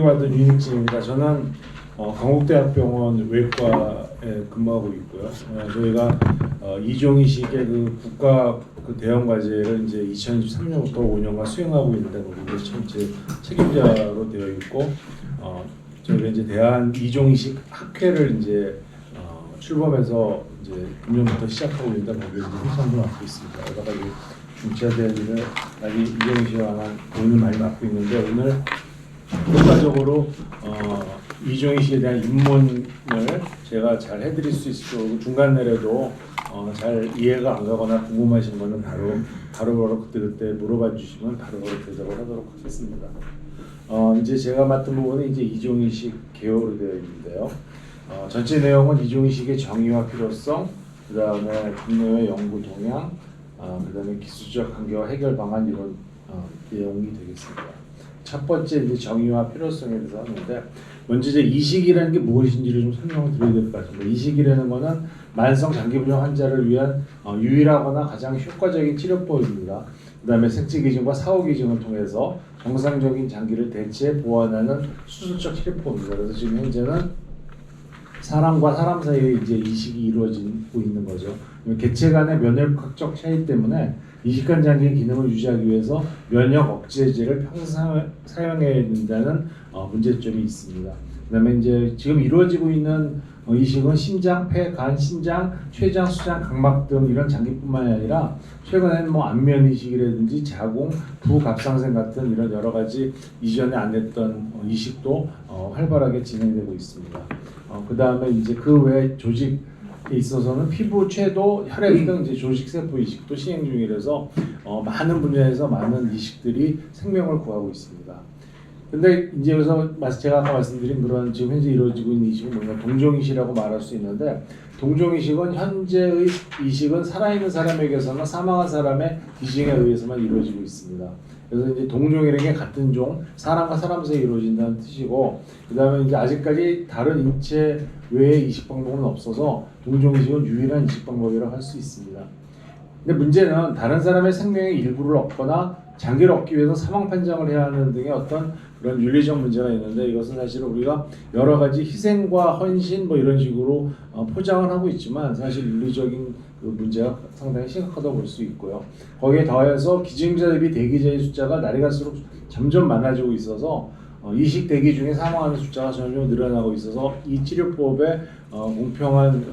받은 윤익진입니다. 저는 건국대학병원 외과에 근무하고 있고요. 저희가 이종희식의 그 국가 그 대형 과제를 이제 2023년부터 5년간 수행하고 있는데 거기에 제 책임자로 되어 있고, 저희가 이제 대한 이종희식 학회를 이제 출범해서 이제 금년부터 시작하고 있는데 거기에 이제 회장도 맡고 있습니다. 여러 가지 중차대한 일을 이종희식과 고민을 많이 맡고 있는데, 오늘 효과적으로 이종희식에 대한 입문을 제가 잘 해드릴 수 있도록 중간 내려도 잘 이해가 안 가거나 궁금하신 거는 바로 그때 물어봐 주시면 바로 대답을 하도록 하겠습니다. 이제 제가 맡은 부분은 이제 이종희식 개요로 되어 있는데요. 전체 내용은 이종희식의 정의와 필요성, 그 다음에 국내외 연구 동향, 그 다음에 기술적 한계와 해결 방안, 이런 내용이 되겠습니다. 첫 번째 이제 정의와 필요성에 대해서 하는데, 먼저 이제 이식이라는 게 무엇인지를 좀 설명을 드려야 될 것 같습니다. 이식이라는 것은 만성 장기부종 환자를 위한 유일하거나 가장 효과적인 치료법입니다. 그 다음에 생체 기증과 사후 기증을 통해서 정상적인 장기를 대체 보완하는 수술적 치료법입니다. 그래서 지금 현재는 사람과 사람 사이에 이제 이식이 이루어지고 있는 거죠. 개체 간의 면역학적 차이 때문에 이식간 장기의 기능을 유지하기 위해서 면역 억제제를 평생 사용해야 된다는 문제점이 있습니다. 그다음에 이제 지금 이루어지고 있는 이식은 심장, 폐, 간, 신장, 췌장, 수장, 각막 등 이런 장기뿐만이 아니라 최근에는 뭐 안면 이식이라든지 자궁, 부갑상생 같은 이런 여러 가지 이전에 안 했던 이식도 활발하게 진행되고 있습니다. 그다음에 이제 그 외 조직에 있어서는 피부, 췌도, 혈액 등 이제 조직세포 이식도 시행 중이라서 많은 분야에서 많은 이식들이 생명을 구하고 있습니다. 근데 이제 여기서 제가 아까 말씀드린 그런 지금 현재 이루어지고 있는 이식은 뭐냐, 동종이식이라고 말할 수 있는데, 동종이식은 현재의 이식은 살아있는 사람에게서나 사망한 사람의 기증에 의해서만 이루어지고 있습니다. 그래서 이제 동종이라는 게 같은 종, 사람과 사람 사이에 이루어진다는 뜻이고, 그 다음에 이제 아직까지 다른 인체 외의 이식 방법은 없어서 동종이식은 유일한 이식 방법이라고 할 수 있습니다. 근데 문제는 다른 사람의 생명의 일부를 얻거나 장기를 얻기 위해서 사망 판정을 해야 하는 등의 어떤 그런 윤리적 문제가 있는데, 이것은 사실은 우리가 여러 가지 희생과 헌신 뭐 이런 식으로 포장을 하고 있지만 사실 윤리적인 그 문제가 상당히 심각하다고 볼 수 있고요. 거기에 더해서 기증자 대비 대기자의 숫자가 날이 갈수록 점점 많아지고 있어서 이식 대기 중에 사망하는 숫자가 점점 늘어나고 있어서 이 치료법의 공평한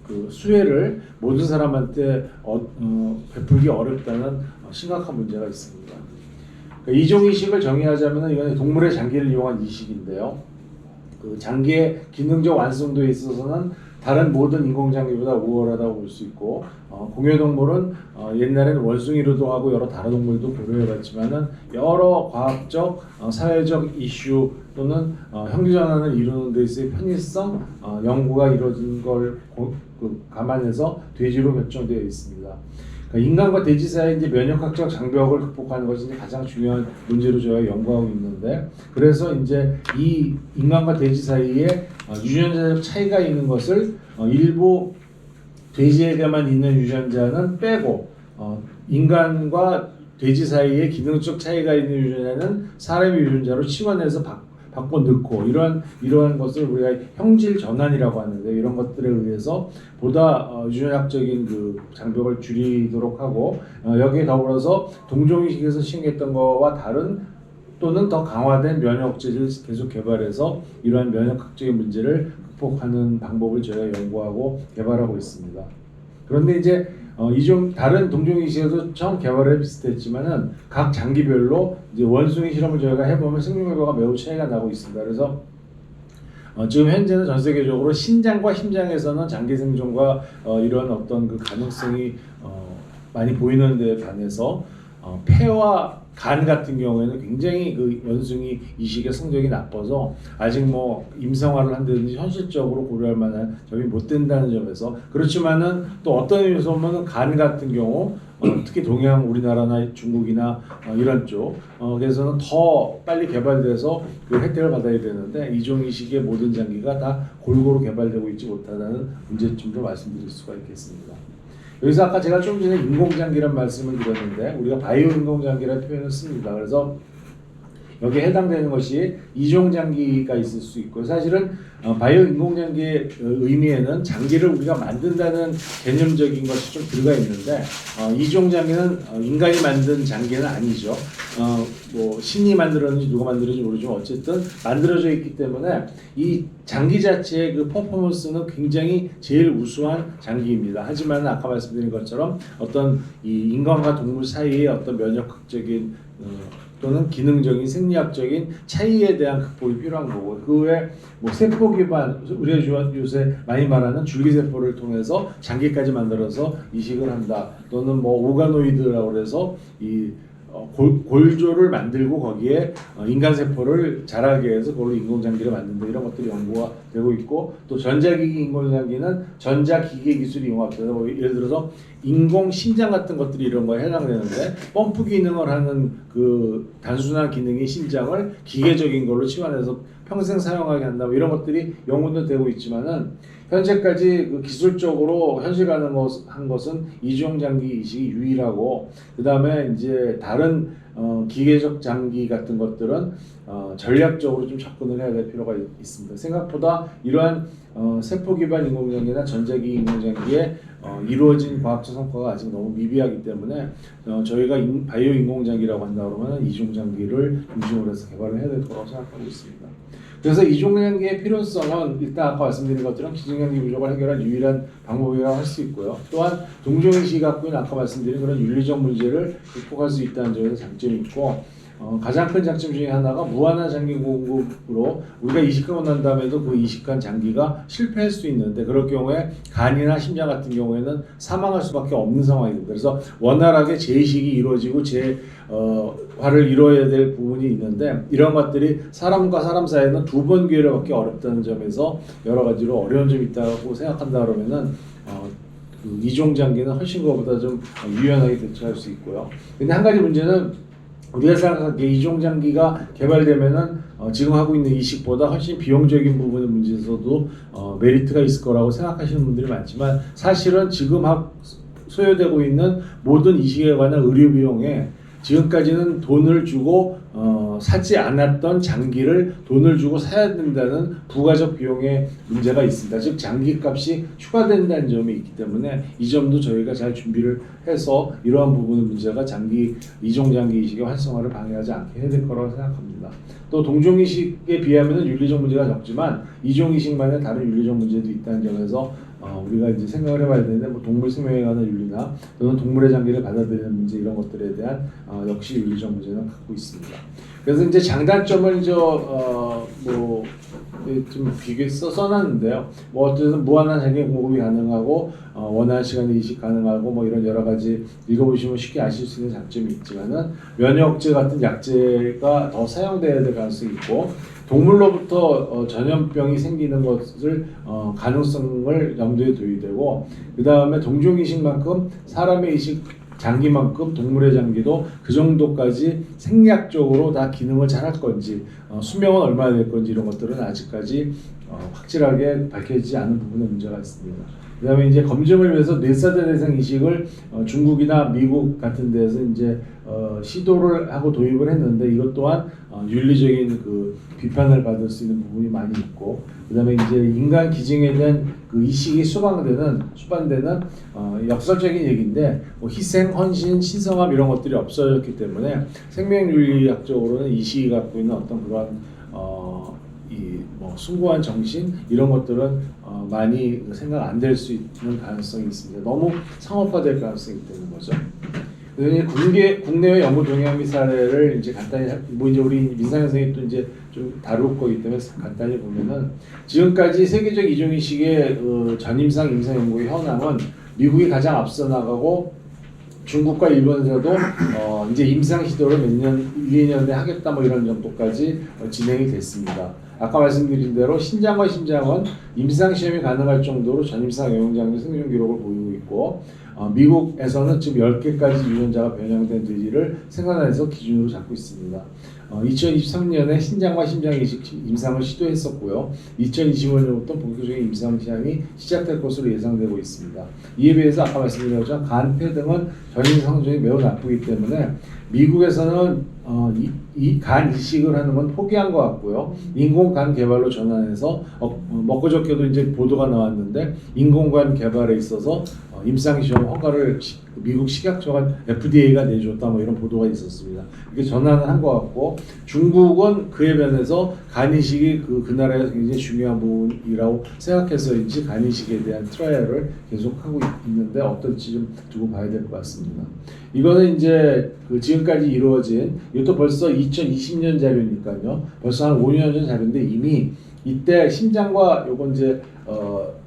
그 수혜를 모든 사람한테 베풀기 어렵다는 심각한 문제가 있습니다. 그러니까 이종이식을 정의하자면 이건 동물의 장기를 이용한 이식인데요. 그 장기의 기능적 완성도에 있어서는 다른 모든 인공장기보다 우월하다고 볼 수 있고, 공유동물은 옛날에는 원숭이로도 하고 여러 다른 동물도 고려해봤지만은 여러 과학적, 사회적 이슈 또는 형제전환을 이루는 데 있어의 편의성, 연구가 이루어진 걸 감안해서 돼지로 결정되어 있습니다. 그러니까 인간과 돼지 사이의 이제 면역학적 장벽을 극복하는 것이 이제 가장 중요한 문제로 저희가 연구하고 있는데, 그래서 이제 이 인간과 돼지 사이에 유전자적 차이가 있는 것을 일부 돼지에게만 있는 유전자는 빼고 인간과 돼지 사이에 기능적 차이가 있는 유전자는 사람의 유전자로 치환해서 바꿔 넣고, 이러한 것을 우리가 형질 전환이라고 하는데, 이런 것들에 의해서 보다 유전학적인 그 장벽을 줄이도록 하고, 여기에 더불어서 동종이식에서 시행했던 것과 다른 또는 더 강화된 면역제를 계속 개발해서 이러한 면역학적인 문제를 극복하는 방법을 저희가 연구하고 개발하고 있습니다. 그런데 이제 다른 동종이식에도 처음 개발에 비슷했지만은 각 장기별로 이제 원숭이 실험을 저희가 해보면 생명 결과가 매우 차이가 나고 있습니다. 그래서 지금 현재는 전 세계적으로 신장과 심장에서는 장기 생존과 이런 어떤 그 가능성이 많이 보이는 데 반해서 폐와 간 같은 경우에는 굉장히 그 원숭이 이식의 성적이 나빠서 아직 뭐 임상화를 한다든지 현실적으로 고려할 만한 점이 못 된다는 점에서, 그렇지만은 또 어떤 의미에서 보면 간 같은 경우 특히 동양, 우리나라나 중국이나 이런 쪽 그래서는 더 빨리 개발돼서 그 혜택을 받아야 되는데, 이종 이식의 모든 장기가 다 골고루 개발되고 있지 못하다는 문제점도 말씀드릴 수가 있겠습니다. 여기서 아까 제가 좀 전에 인공장기란 말씀을 드렸는데, 우리가 바이오 인공장기라는 표현을 씁니다. 그래서 여기에 해당되는 것이 이종 장기가 있을 수 있고 사실은 바이오 인공장기의 의미에는 장기를 우리가 만든다는 개념적인 것이 좀 들어가 있는데 이종 장기는 인간이 만든 장기는 아니죠. 뭐 신이 만들었는지 누가 만들었는지 모르지만 어쨌든 만들어져 있기 때문에 이 장기 자체의 그 퍼포먼스는 굉장히 제일 우수한 장기입니다. 하지만 아까 말씀드린 것처럼 어떤 이 인간과 동물 사이의 어떤 면역학적인 또는 기능적인 생리학적인 차이에 대한 극복이 필요한 거고 그 외에 뭐 세포 기반 우리가 요새 많이 말하는 줄기세포를 통해서 장기까지 만들어서 이식을 한다 또는 뭐 오가노이드라고 그래서 이 골조를 만들고 거기에 인간 세포를 자라게 해서 그걸로 인공장기를 만든다 이런 것들이 연구가 되고 있고 또 전자기기 인공장기는 전자기계 기술이 융합돼서 뭐 예를 들어서 인공 심장 같은 것들이 이런 거에 해당되는데 펌프 기능을 하는 그 단순한 기능의 심장을 기계적인 걸로 치환해서 평생 사용하게 한다 뭐 이런 것들이 연구도 되고 있지만은 현재까지 그 기술적으로 현실 가능한 것은 이종 장기 이식이 유일하고 그 다음에 이제 다른 기계적 장기 같은 것들은 전략적으로 좀 접근을 해야 될 필요가 있습니다. 생각보다 이러한 세포 기반 인공장기나 전자기기 인공장기에 이루어진 과학적 성과가 아직 너무 미비하기 때문에 저희가 바이오 인공장기라고 한다 그러면 이종 장기를 중심으로 해서 개발을 해야 될 거라고 생각하고 있습니다. 그래서 이종장기의 필요성은 일단 아까 말씀드린 것처럼 기종장기 부족을 해결할 유일한 방법이라고 할 수 있고요. 또한 동종이식이 갖고 있는 아까 말씀드린 그런 윤리적 문제를 극복할 수 있다는 점에서 장점이 있고 가장 큰 장점 중에 하나가 무한한 장기 공급으로 우리가 이식하고 난 다음에도 그 이식한 장기가 실패할 수 있는데 그럴 경우에 간이나 심장 같은 경우에는 사망할 수밖에 없는 상황입니다. 그래서 원활하게 재이식이 이루어지고 재활을 이루어야 될 부분이 있는데 이런 것들이 사람과 사람 사이에는 두 번 기회를 받기 어렵다는 점에서 여러 가지로 어려운 점이 있다고 생각한다 그러면은 그 이종 장기는 훨씬 그거보다 좀 유연하게 대처할 수 있고요. 근데 한 가지 문제는 우리가 생각하기에 이종 장기가 개발되면은 지금 하고 있는 이식보다 훨씬 비용적인 부분의 문제에서도 메리트가 있을 거라고 생각하시는 분들이 많지만 사실은 지금 소요되고 있는 모든 이식에 관한 의료 비용에 지금까지는 돈을 주고 사지 않았던 장기를 돈을 주고 사야 된다는 부가적 비용의 문제가 있습니다. 즉 장기값이 추가된다는 점이 있기 때문에 이 점도 저희가 잘 준비를 해서 이러한 부분의 문제가 이종장기 이식의 활성화를 방해하지 않게 해야 될 거라고 생각합니다. 또 동종이식에 비하면 윤리적 문제가 적지만 이종이식만의 다른 윤리적 문제도 있다는 점에서 우리가 이제 생각을 해봐야 되는데 뭐 동물 생명에 관한 윤리나 또는 동물의 장기를 받아들이는 문제 이런 것들에 대한 역시 윤리적 문제는 갖고 있습니다. 그래서 이제 장단점을 좀 비교해서 써놨는데요. 뭐 어쨌든 무한한 장기 공급이 가능하고 원하는 시간에 이식 가능하고 뭐 이런 여러 가지 읽어보시면 쉽게 아실 수 있는 장점이 있지만은 면역제 같은 약제가 더 사용돼야 될 가능성이 있고 동물로부터 전염병이 생기는 것을 가능성을 염두에 둬야 되고 그 다음에 동종이식만큼 사람의 이식 장기만큼 동물의 장기도 그 정도까지 생리학적으로 다 기능을 잘 할 건지 수명은 얼마나 될 건지 이런 것들은 아직까지 확실하게 밝혀지지 않은 부분에 문제가 있습니다. 그 다음에 이제 검증을 위해서 뇌사대 대상 이식을 중국이나 미국 같은 데서 이제 시도를 하고 도입을 했는데 이것 또한 윤리적인 그 비판을 받을 수 있는 부분이 많이 있고 그 다음에 이제 인간 기증에 대한 그 이식이 수반되는 역설적인 얘기인데 뭐 희생, 헌신, 신성함 이런 것들이 없어졌기 때문에 생명윤리학적으로는 이식이 갖고 있는 어떤 그런 숭고한 정신 이런 것들은 많이 생각 안 될 수 있는 가능성이 있습니다. 너무 상업화될 가능성이 있다는 거죠. 국내외 연구 동향 및 사례를 이제 간단히 뭐 이제 우리 민상 선생님이 또 이제 좀 다룰 거기 때문에 간단히 보면은 지금까지 세계적 이종이식의 전임상 임상 연구의 현황은 미국이 가장 앞서 나가고 중국과 일본에서도 이제 임상 시도를 몇 년, 1, 2년 내에 하겠다 뭐 이런 정도까지 진행이 됐습니다. 아까 말씀드린 대로 신장과 심장은 임상 시험이 가능할 정도로 전임상 영양장류 생존 기록을 보이고 있고 미국에서는 지금 10개까지 유전자가 변형된 돼지를 생산해서 기준으로 잡고 있습니다. 2023년에 신장과 심장 이식 임상을 시도했었고요. 2025년부터 본격적인 임상 시험이 시작될 것으로 예상되고 있습니다. 이에 비해서 아까 말씀드린 것처럼 간, 폐 등은 전임 상존이 매우 나쁘기 때문에 미국에서는 이 간 이식을 하는 건 포기한 것 같고요. 인공간 개발로 전환해서 먹고 좋게도 이제 보도가 나왔는데 인공간 개발에 있어서 임상 시험 허가를 미국 식약처가 FDA가 내줬다 뭐 이런 보도가 있었습니다. 이게 전환을 한 것 같고 중국은 그에 반해서 간 이식이 그 나라에서 굉장히 중요한 부분이라고 생각해서인지 간 이식에 대한 트라이얼을 계속하고 있는데 어떨지 좀 두고 봐야 될 것 같습니다. 이거는 이제 그 지금까지 이루어진 이것도 벌써 2020년 자료니까요. 벌써 한 5년 전 자료인데 이미 이때 심장과 요건 이제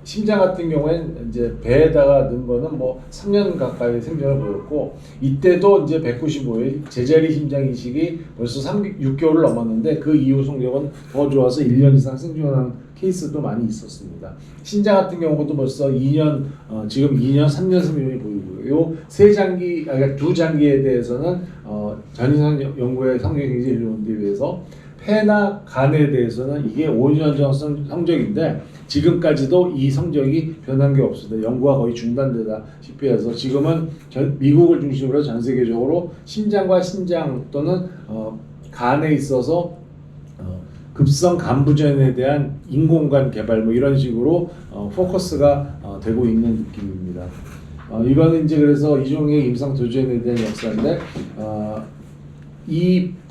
심장 같은 경우엔 이제 배에다가 넣은 거는 뭐 3년 가까이 생존을 보였고 이때도 이제 195일 제자리 심장 이식이 벌써 6개월을 넘었는데 그 이후 성적은 더 좋아서 1년 이상 생존한 케이스도 많이 있었습니다. 신장 같은 경우도 벌써 2년 지금 2년 3년 생존이 보이고요. 요 세 장기 그러니까 두 장기에 대해서는 전이상 연구의 성적이 굉장히 좋은데 비해서 폐나 간에 대해서는 이게 5년 전 성적인데 지금까지도 이 성적이 변한 게 없습니다. 연구가 거의 중단되다시피 해서 지금은 미국을 중심으로 전 세계적으로 심장과 신장 또는 간에 있어서 급성 간부전에 대한 인공간 개발 뭐 이런 식으로 포커스가 되고 있는 느낌입니다. 이거는 이제 그래서 이종의 임상 도전에 대한 역사인데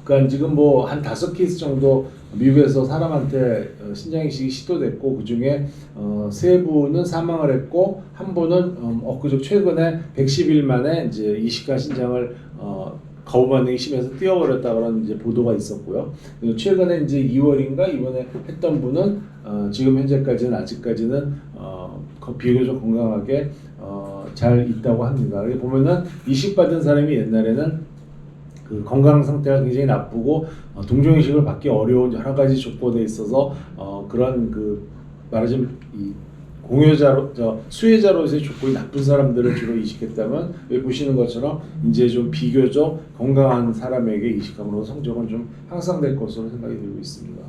그러니까 지금 뭐 한 5케이스 정도 미국에서 사람한테 신장 이식이 시도됐고 그 중에 3분은 사망을 했고 한 분은 엊그저 최근에 110일 만에 이제 이식한 신장을 거부 반응이 심해서 띄워버렸다 그런 이제 보도가 있었고요. 최근에 이제 2월인가 이번에 했던 분은 지금 현재까지는 아직까지는 비교적 건강하게 잘 있다고 합니다. 보면은 이식받은 사람이 옛날에는 그 건강 상태가 굉장히 나쁘고 동종이식을 받기 어려운 여러 가지 조건에 있어서 그런 그 말하자면 이 공여자로 수혜자로서의 조건이 나쁜 사람들을 주로 이식했다면 여기 보시는 것처럼 이제 좀 비교적 건강한 사람에게 이식함으로 성적은 좀 향상될 것으로 생각이 들고 있습니다.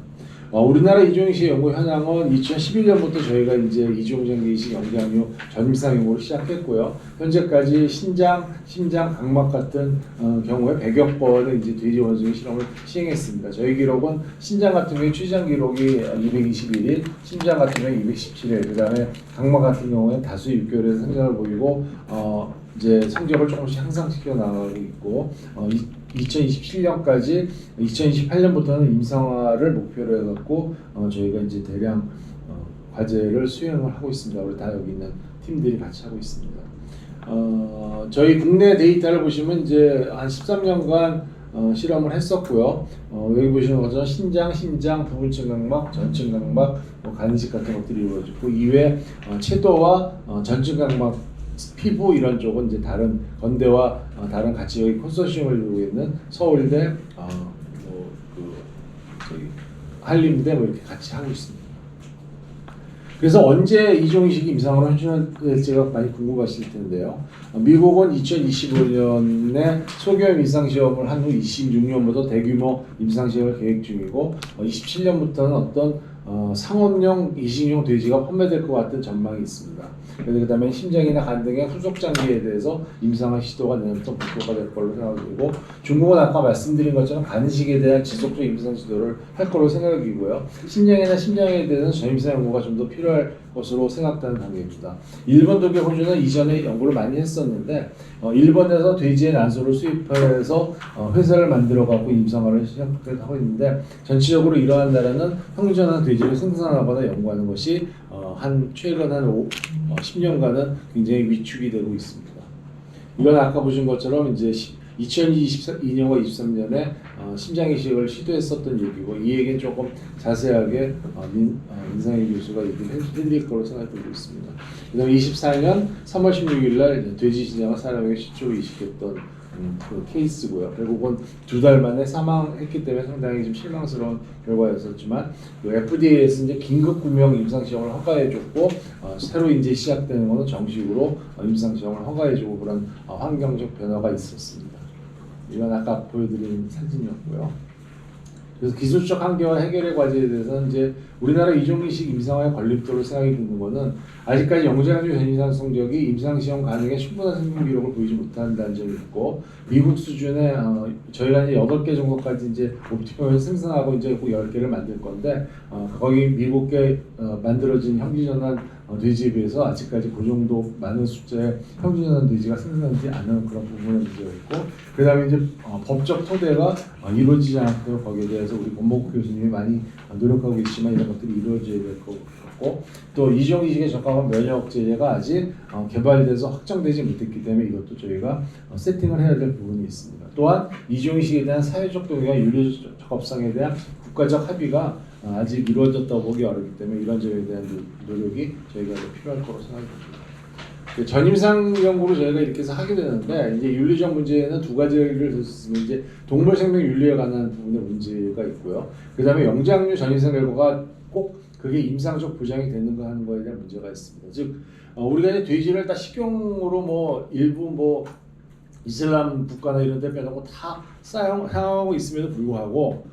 우리나라 이종이식 연구 현황은 2011년부터 저희가 이제 이종장기 이식 영장류 전임상 연구를 시작했고요. 현재까지 신장, 심장, 각막 같은 경우에 100여 번의 이제 돼지 원숭이 실험을 시행했습니다. 저희 기록은 신장 같은 경우에 최장 기록이 221일, 심장 같은 경우에 217일, 그다음에 각막 같은 경우에 다수 6개월에서 성장을 보이고 이제 성적을 조금씩 향상시켜 나가고 있고 2027년까지 2028년부터는 임상화를 목표로 해갖고 저희가 이제 대량 과제를 수행을 하고 있습니다. 우리 다 여기 있는 팀들이 같이 하고 있습니다. 저희 국내 데이터를 보시면 이제 한 13년간 실험을 했었고요. 여기 보시는 것처럼 신장, 심장, 부분층 각막, 전층 각막, 간이식 같은 것들이 이루어지고 이외에 체도와 전층 각막 피부 이런 쪽은 이제 다른 건대와 다른 같이 여기 컨소시엄을 이루고 있는 서울대, 한림대 뭐 이렇게 같이 하고 있습니다. 그래서 언제 이종이식이 임상으로 현실화될지가 많이 궁금하실 텐데요. 미국은 2025년에 소규모 임상시험을 한 후 26년부터 대규모 임상시험을 계획 중이고 27년부터는 어떤 상업용 이식용 돼지가 판매될 것 같은 전망이 있습니다. 그래서 그다음에 심장이나 간 등의 후속 장기에 대해서 임상화 시도가 내년부터 목표가 될 걸로 생각되고 중국은 아까 말씀드린 것처럼 간이식에 대한 지속적 임상 시도를 할 걸로 생각이고요. 신장이나 심장에 대해서는 전임상 연구가 좀 더 필요할 것으로 생각되는 단계입니다. 일본, 독일, 호주는 이전에 연구를 많이 했었는데 일본에서 돼지의 난소를 수입해서 회사를 만들어 갖고 임상화를 시작하고 있는데 전체적으로 이러한 나라는 형전한 돼지를 생산하거나 연구하는 것이 최근 한 10년간은 굉장히 위축이 되고 있습니다. 이건 아까 보신 것처럼 이제 2022년과 23년에 심장 이식을 시도했었던 얘기고 이 얘기는 조금 자세하게 민상희 교수가 얘기를 해드릴 거로 생각되고 있습니다. 그다음에 24년 3월 16일 날 돼지 신장을 사람에게 실제로 이식했던 그 케이스고요. 결국은 2달 만에 사망했기 때문에 상당히 좀 실망스러운 결과였었지만 그 FDA에서 이제 긴급 구명 임상 시험을 허가해줬고 새로 이제 시작되는 것은 정식으로 임상 시험을 허가해주고 그런 환경적 변화가 있었습니다. 이건 아까 보여드린 사진이었고요. 그래서 기술적 한계와 해결의 과제에 대해서는 이제 우리나라 이종희식 임상화의 건립도를 생각이 드는 거는 아직까지 영장류 전이상 성적이 임상시험 가능에 충분한 성공 기록을 보이지 못한다는 점이 있고 미국 수준의 저희가 이제 8개 정도까지 이제 옵티멈을 생산하고 이제 꼭 10개를 만들 건데 거기 미국에 만들어진 형질전환 돼지에 비해서 아직까지 그 정도 많은 숫자의 형질전환 돼지가 생산되지 않은 그런 부분의 문제가 있고 그 다음에 이제 법적 토대가 이루어지지 않았고 거기에 대해서 우리 권목국 교수님이 많이 노력하고 있지만 이런 것들이 이루어져야 될 것 같고 또 이종희식에 적합한 면역 제제가 아직 개발돼서 확정되지 못했기 때문에 이것도 저희가 세팅을 해야 될 부분이 있습니다. 또한 이종희식에 대한 사회적 동의와 윤리적 적합성에 대한 국가적 합의가 아직 이루어졌다고 보기 어렵기 때문에 이런 점에 대한 노력이 저희가 필요할 거로 생각합니다. 전임상 연구로 저희가 이렇게 해서 하게 되는데 이제 윤리적 문제는 두 가지를 들 수 있으면 이제 동물 생명 윤리에 관한 부분의 문제가 있고요. 그다음에 영장류 전임상 결과가 꼭 그게 임상적 보장이 되는가 하는 거에 대한 문제가 있습니다. 즉 우리가 이제 돼지를 다 식용으로 뭐 일부 뭐 이슬람 국가나 이런 데 빼놓고 다 사용하고 있음에도 불구하고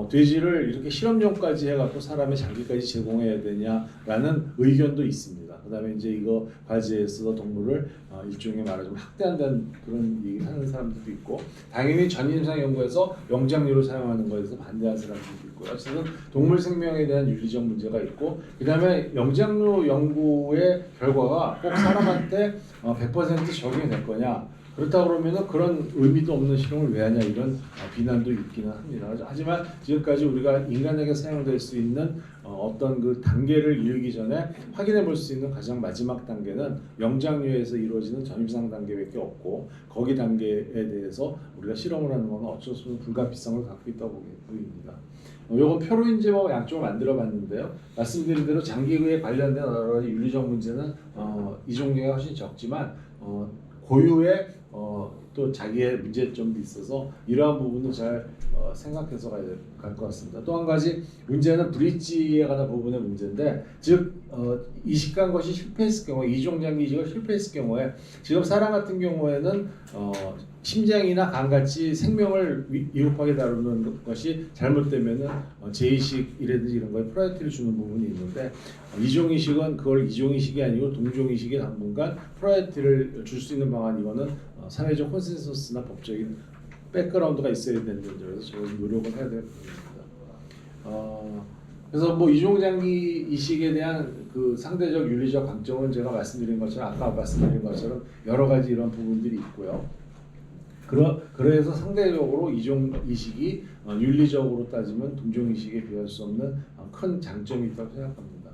돼지를 이렇게 실험용까지 해갖고 사람의 장기까지 제공해야 되냐라는 의견도 있습니다. 그다음에 이제 이거 과제에서 동물을 일종의 말하자면 학대한다는 그런 얘기를 하는 사람들도 있고 당연히 전임상 연구에서 영장류를 사용하는 것에서 반대하는 사람들도 있고요. 어쨌든 동물 생명에 대한 윤리적 문제가 있고 그다음에 영장류 연구의 결과가 꼭 사람한테 100% 적용이 될 거냐 그렇다 그러면은 그런 의미도 없는 실험을 왜 하냐 이런 비난도 있기는 합니다. 하지만 지금까지 우리가 인간에게 사용될 수 있는 어떤 그 단계를 이루기 전에 확인해 볼 수 있는 가장 마지막 단계는 영장류에서 이루어지는 전임상 단계밖에 없고 거기 단계에 대해서 우리가 실험을 하는 것은 어쩔 수 없는 불가피성을 갖고 있다고 보입니다. 요건 표로 이제 뭐 양쪽을 만들어 봤는데요. 말씀드린 대로 장기의에 관련된 여러 가지 윤리적 문제는 이종류가 훨씬 적지만 고유의 또 자기의 문제점도 있어서 이러한 부분도 잘 생각해서 가야 갈 것 같습니다. 또 한 가지 문제는 브릿지에 관한 부분의 문제인데 즉 이식한 것이 실패했을 경우에 이종장기 이식을 실패했을 경우에 지금 사람 같은 경우에는 심장이나 간같이 생명을 위협하게 다루는 것이 잘못되면은 재이식이라든지 이런 거에 프라이어티를 주는 부분이 있는데 이종이식은 그걸 이종이식이 아니고 동종이식에 당분간 프라이어티를 줄 수 있는 방안 이거는 사회적 콘센서스나 법적인 백그라운드가 있어야 되는 점에서 저는 노력을 해야 될 부분입니다. 그래서 뭐 이종장기 이식에 대한 그 상대적 윤리적 강점은 제가 말씀드린 것처럼 아까 말씀드린 것처럼 여러 가지 이런 부분들이 있고요. 그래서 상대적으로 이종 이식이 윤리적으로 따지면 동종 이식에 비할 수 없는 큰 장점이 있다고 생각합니다.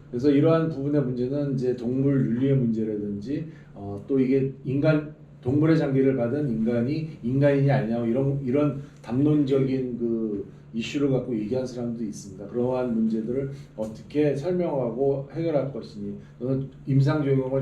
그래서 이러한 부분의 문제는 이제 동물 윤리의 문제라든지 또 이게 동물의 장기를 받은 인간이 인간이냐 아니냐 이런 담론적인 그 이슈를 갖고 얘기한 사람도 있습니다. 그러한 문제들을 어떻게 설명하고 해결할 것이니 또는 임상 적용을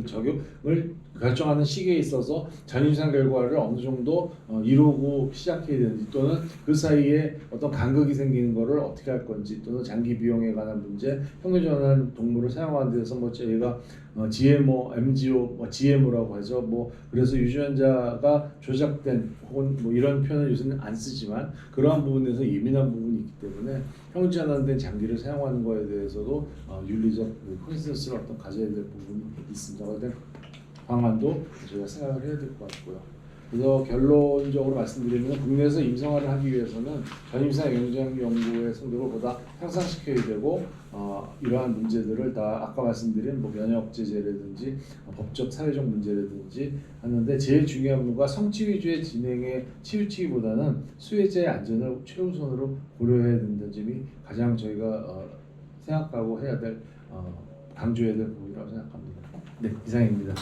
적용을 결정하는 시기에 있어서 전임상 결과를 어느 정도 이루고 시작해야 되는지 또는 그 사이에 어떤 간극이 생기는 것을 어떻게 할 건지 또는 장기 비용에 관한 문제, 형질전환 동물을 사용하는 데서 뭐 저희가 GMO, MGO, GMO라고 하죠. 뭐 그래서 유전자가 조작된 혹은 뭐 이런 표현을 요새는 안 쓰지만 그러한 부분에서 예민한 부분이 있기 때문에 형질전환된 장기를 사용하는 것에 대해서도 윤리적 콘센서스를 어떤 가져야 될 부분이 있습니다. 방안도 저희가 생각을 해야 될 것 같고요. 그래서 결론적으로 말씀드리면 국내에서 임상화를 하기 위해서는 전임상 영장 연구의 성적을 보다 향상시켜야 되고 이러한 문제들을 다 아까 말씀드린 뭐 면역 제재라든지 법적 사회적 문제라든지 하는데 제일 중요한 부분과 성취 위주의 진행에 치우치기보다는 수혜자의 안전을 최우선으로 고려해야 된다는 점이 가장 저희가 생각하고 해야 될 강조해야 될 부분이라고 생각합니다. 네, 이상입니다.